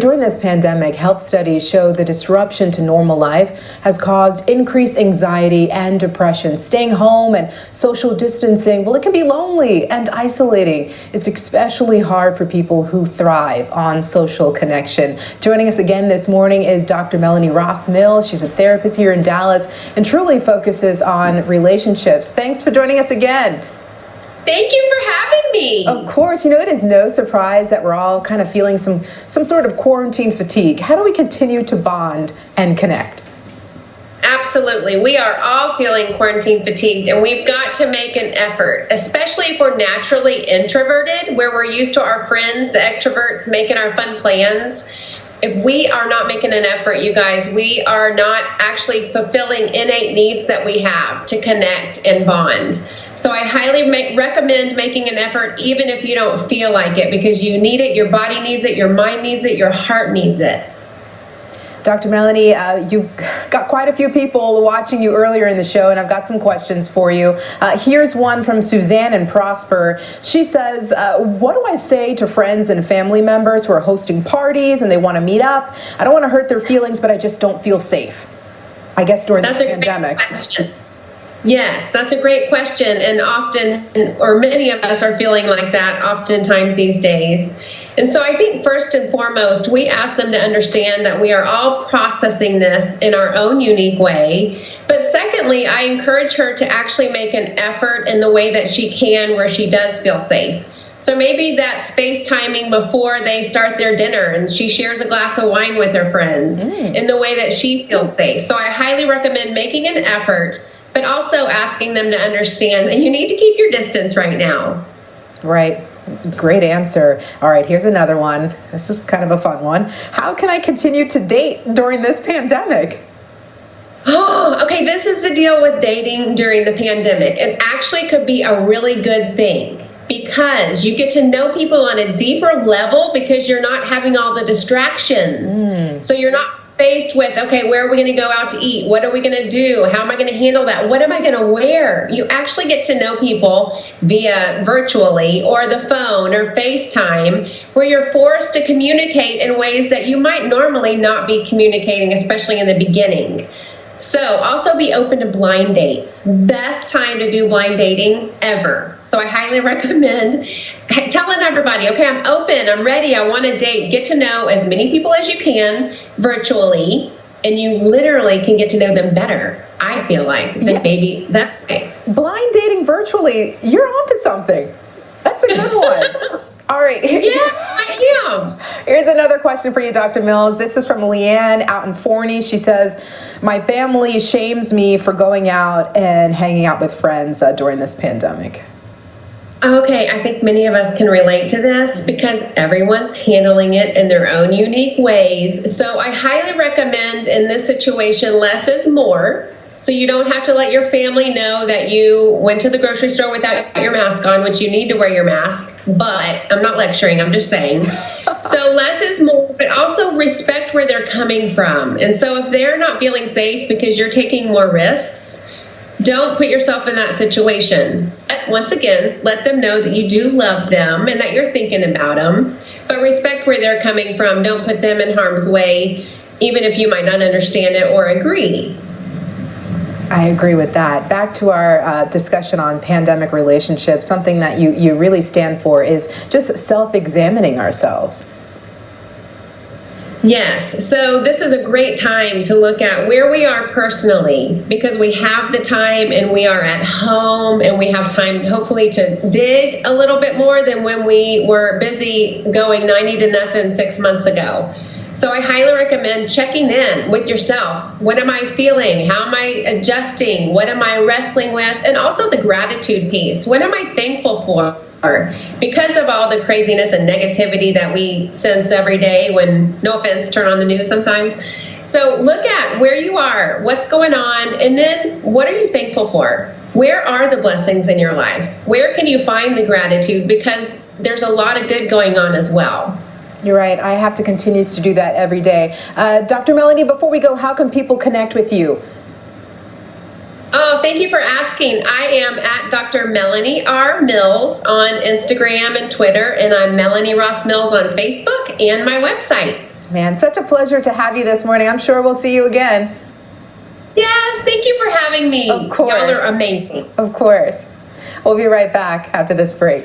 during this pandemic, health studies show the disruption to normal life has caused increased anxiety and depression. Staying home and social distancing, well, it can be lonely and isolating. It's especially hard for people who thrive on social connection. Joining us again this morning is Dr. Melanie Ross-Mills. She's a therapist here in Dallas and truly focuses on relationships. Thanks for joining us again. Thank you for having me. Of course, it is no surprise that we're all kind of feeling some sort of quarantine fatigue. How do we continue to bond and connect? Absolutely. We are all feeling quarantine fatigued, and we've got to make an effort, especially if we're naturally introverted, where we're used to our friends, the extroverts, making our fun plans. If we are not making an effort, you guys, we are not actually fulfilling innate needs that we have to connect and bond. So I highly recommend making an effort, even if you don't feel like it, because you need it, your body needs it, your mind needs it, your heart needs it. Dr. Melanie, you've got quite a few people watching you earlier in the show, and I've got some questions for you. Here's one from Suzanne in Prosper. She says, what do I say to friends and family members who are hosting parties and they want to meet up? I don't want to hurt their feelings, but I just don't feel safe. I guess during this pandemic. Great question. Yes, that's a great question. And often, or many of us are feeling like that oftentimes these days. And so I think first and foremost, we ask them to understand that we are all processing this in our own unique way. But secondly, I encourage her to actually make an effort in the way that she can where she does feel safe. So maybe that's FaceTiming before they start their dinner and she shares a glass of wine with her friends in the way that she feels safe. So I highly recommend making an effort, but also asking them to understand that you need to keep your distance right now. Right. Great answer. All right, here's another one. This is kind of a fun one. How can I continue to date during this pandemic? Oh, okay. This is the deal with dating during the pandemic. It actually could be a really good thing because you get to know people on a deeper level because you're not having all the distractions. So you're not faced with, okay, where are we going to go out to eat? What are we going to do? How am I going to handle that? What am I going to wear? You actually get to know people via virtually or the phone or FaceTime, where you're forced to communicate in ways that you might normally not be communicating, especially in the beginning. So also be open to blind dates. Best time to do blind dating ever. So I highly recommend telling everybody, okay, I'm open, I'm ready, I want to date. Get to know as many people as you can virtually, and you literally can get to know them better, I feel like, than maybe that way. Blind dating virtually, you're onto something. That's a good one. All right. Yeah, I am. Here's another question for you, Dr. Mills. This is from Leanne out in Forney. She says, my family shames me for going out and hanging out with friends during this pandemic. Okay, I think many of us can relate to this because everyone's handling it in their own unique ways. So I highly recommend in this situation, less is more. So you don't have to let your family know that you went to the grocery store without your mask on, which you need to wear your mask. But I'm not lecturing, I'm just saying. So less is more, but also respect where they're coming from. And so if they're not feeling safe because you're taking more risks, don't put yourself in that situation. Once again, let them know that you do love them and that you're thinking about them, but respect where they're coming from. Don't put them in harm's way, even if you might not understand it or agree. I agree with that. Back to our discussion on pandemic relationships, something that you really stand for is just self-examining ourselves. Yes, so this is a great time to look at where we are personally because we have the time and we are at home and we have time hopefully to dig a little bit more than when we were busy going 90 to nothing 6 months ago. So I highly recommend checking in with yourself. What am I feeling? How am I adjusting? What am I wrestling with? And also the gratitude piece. What am I thankful for? Because of all the craziness and negativity that we sense every day when, no offense, turn on the news sometimes. So look at where you are, what's going on, and then what are you thankful for? Where are the blessings in your life? Where can you find the gratitude? Because there's a lot of good going on as well. You're right. I have to continue to do that every day. Dr. Melanie, before we go, how can people connect with you? Oh, thank you for asking. I am at Dr. Melanie R. Mills on Instagram and Twitter, and I'm Melanie Ross Mills on Facebook and my website. Man, such a pleasure to have you this morning. I'm sure we'll see you again. Yes, thank you for having me. Of course. Y'all are amazing. Of course. We'll be right back after this break.